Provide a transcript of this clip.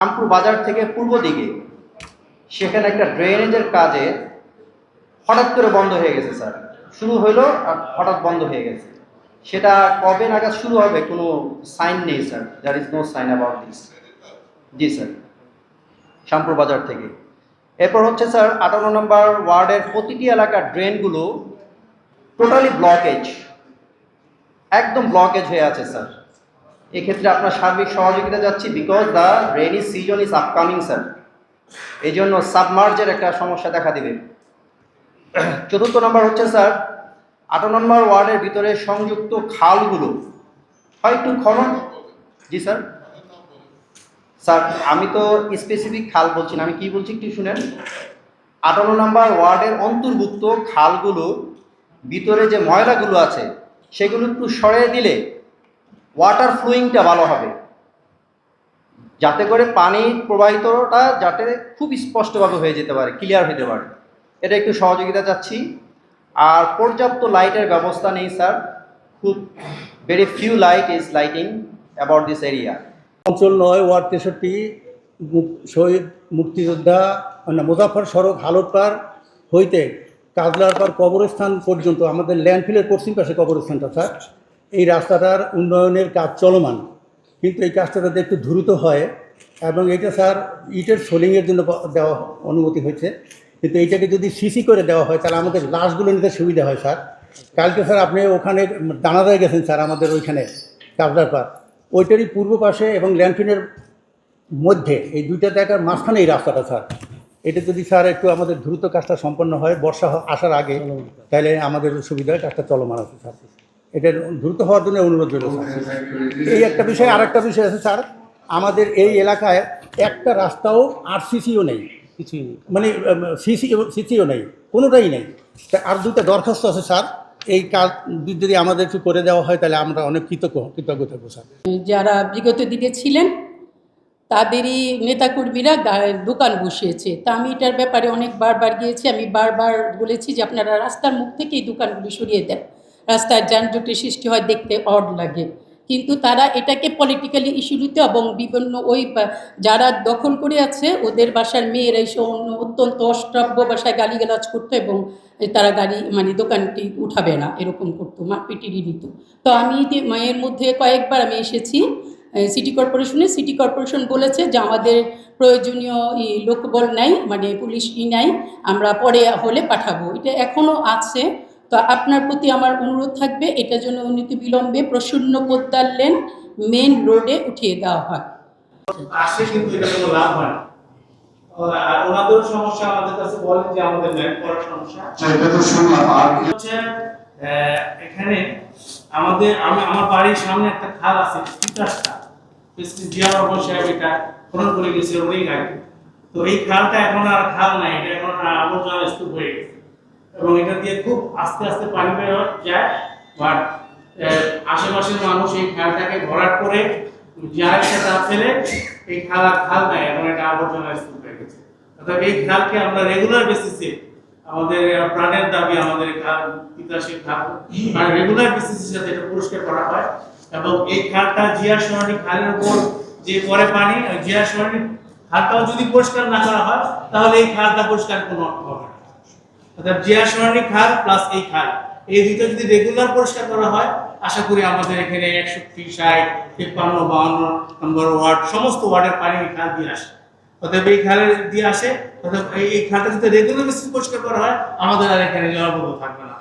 রামপুর বাজার থেকে পূর্ব দিকে সেখানে একটা ড্রেনেজের কাজে হঠাৎ করে বন্ধ হয়ে গেছে স্যার। শুরু হইলো আর হঠাৎ বন্ধ হয়ে গেছে। সেটা কবে নাগাদ শুরু হবে কোনো সাইন নেই sir. There is no sign about this. Ji sir, Shyampur Bazar থেকে। এরপর হচ্ছে স্যার ৫৮ নম্বর ওয়ার্ডের প্রতিটি এলাকার ড্রেনগুলো টোটালি ব্লকেজ, একদম ব্লকেজ হয়ে আছে স্যার। এক্ষেত্রে আপনার সার্বিক সহযোগিতা যাচ্ছি, because the rainy season is upcoming sir. এই জন্য সাবমার্জের একটা সমস্যা দেখা দিবে। ৪র্থ নম্বর হচ্ছে স্যার ৫৮ নম্বর ওয়ার্ডের ভিতরে সংযুক্ত খালগুলো হয় একটু খনন। জি স্যার, স্যার আমি তো স্পেসিফিক খাল বলছি না, আমি কি বলছি একটু শুনেন। ৫৮ নম্বর ওয়ার্ডের অন্তর্ভুক্ত খালগুলো ভিতরে যে ময়লাগুলো আছে সেগুলো একটু সরিয়ে দিলে ওয়াটার ফ্লোয়িংটা ভালো হবে, যাতে করে পানির প্রবাহিতটা যাতে খুব স্পষ্টভাবে হয়ে যেতে পারে, ক্লিয়ার হতে পারে। এটা একটু সহযোগিতা চাচ্ছি। আর পর্যাপ্ত লাইটের ব্যবস্থা নেই স্যার, খুব very few light is lighting about this area. অঞ্চল ৯ ওয়ার্ড ৬৩ শহীদ মুক্তিযোদ্ধা মুজাফর সড়ক হালতপাড় হইতে কাজলারপাড় কবরস্থান পর্যন্ত আমাদের ল্যান্ডফিলের পশ্চিম পাশে কবরস্থানটা স্যার, এই রাস্তাটার উন্নয়নের কাজ চলমান, কিন্তু এই কাজটা যাতে একটু দ্রুত হয়। এবং এটা স্যার ইটের সোলিংয়ের জন্য দেওয়া অনুমতি হয়েছে, কিন্তু এইটাকে যদি সিসি করে দেওয়া হয় তাহলে আমাদের লাশগুলো নিতে সুবিধা হয় স্যার। কালকে স্যার আপনি ওখানে দানাদায় গেছেন স্যার, আমাদের ওইখানে কাজলারপাড় ওইটারই পূর্ব পাশে এবং ল্যান্ডফিলের মধ্যে এই দুইটা জায়গার মাঝখানে এই রাস্তাটা স্যার। এটা যদি স্যার একটু আমাদের দ্রুত কাজটা সম্পন্ন হয় বর্ষা আসার আগে, তাহলে আমাদের সুবিধায় কাজটা চলমান আছে স্যার। এটা দ্রুত হওয়ার জন্য অনুরোধ রইল স্যার। এই একটা বিষয়। আর একটা বিষয় আছে স্যার, আমাদের এই এলাকায় একটা রাস্তাও আরসিসিও নেই, কিছুই নেই, মানে সিসিও নেই, কোনোটাই নেই। আর দুটো দরখাস্ত আছে স্যার, এই কাজ যদি আমাদের একটু করে দেওয়া হয় তাহলে আমরা অনেক কৃতজ্ঞ থাকবো স্যার। যারা বিগত দিনে ছিলেন তাদেরই নেতাকর্মীরা দোকান বসিয়েছে, তা আমি এটার ব্যাপারে অনেক বারবার গিয়েছি। আমি বারবার বলেছি যে আপনারা রাস্তার মুখ থেকে এই দোকানগুলি সরিয়ে দেন, রাস্তায় যানজটের সৃষ্টি হয়, দেখতে অড লাগে। কিন্তু তারা এটাকে পলিটিক্যালি ইস্যু নিতে এবং বিভিন্ন ওই যারা দখল করে আছে ওদের বাসার মেয়েরা এসে অত্যন্ত অষ্টব্য বাসায় গালিগালাজ করতো এবং তারা গাড়ি মানে দোকানটি উঠাবে না এরকম করতো, মারপিটিরই দিত। তো আমি এর মধ্যে কয়েকবার আমি এসেছি সিটি কর্পোরেশন বলেছে যে আমাদের প্রয়োজনীয় লোকবল নাই, মানে পুলিশ নাই, আমরা পরে হলে পাঠাবো। এটা এখনও আছে। তো আপনার প্রতি আমার অনুরোধ থাকবে এটা যেন অনতিবিলম্বে প্রসন্ন পোদ্দার লেন মেন রোডে উঠিয়ে দেওয়া হয়। আসে কিন্তু এটা কোনো লাভ হয় না। আর ওনাদের সমস্যা আমাদের কাছে বলেন যে আমাদের ল্যান্ড করার সমস্যা। এটা তো শুনলাম। আর হচ্ছে এখানে আমার বাড়ির সামনে একটা খাল আছে, তিতাসটা জিয়া রহমান সাহেব এটা খনন করে গেছে অনেক আগে। তো এই খালটা এখন আর খাল নাই, এটা এখন আবর্জনা স্তূপ হয়ে গেছে এবং এটা দিয়ে খুব আস্তে আস্তে পানি বের যায়। বাট আশেপাশের মানুষ এই খালটাকে ভরাট করে জিয়ারের ফেলে এই খাল নাই, এখন এটা আবর্জনা স্তূপ হয়ে গেছে। অর্থাৎ এই খালকে আমরা রেগুলার বেসিসে, আমাদের প্রাণের দাবি আমাদের খাল তিতাসের খাল, আর রেগুলার বেসিসের সাথে এটা পরিষ্কার করা হয়। এবং এই খালটা জিয়া সরণি খালের উপর যে পরে পানি, জিয়া সরণি খালটাও যদি পরিষ্কার না করা হয় তাহলে এই খালটা পরিষ্কার কোনো হবে না। অর্থাৎ জিয়া সরণি খাল প্লাস এই খাল, এই দুটো যদি রেগুলার পরিষ্কার করা হয় আশা করি আমাদের এখানে 61, 60, 53, 52 নম্বর ওয়ার্ড সমস্ত ওয়ার্ডের পানি এই খাল দিয়ে আসে। অতএব এই খালের দিয়ে আসে, অর্থাৎ এই খালটা যদি রেগুলার বেসিসে পরিষ্কার করা হয় আমাদের আর এখানে জলাবদ্ধ থাকবে না।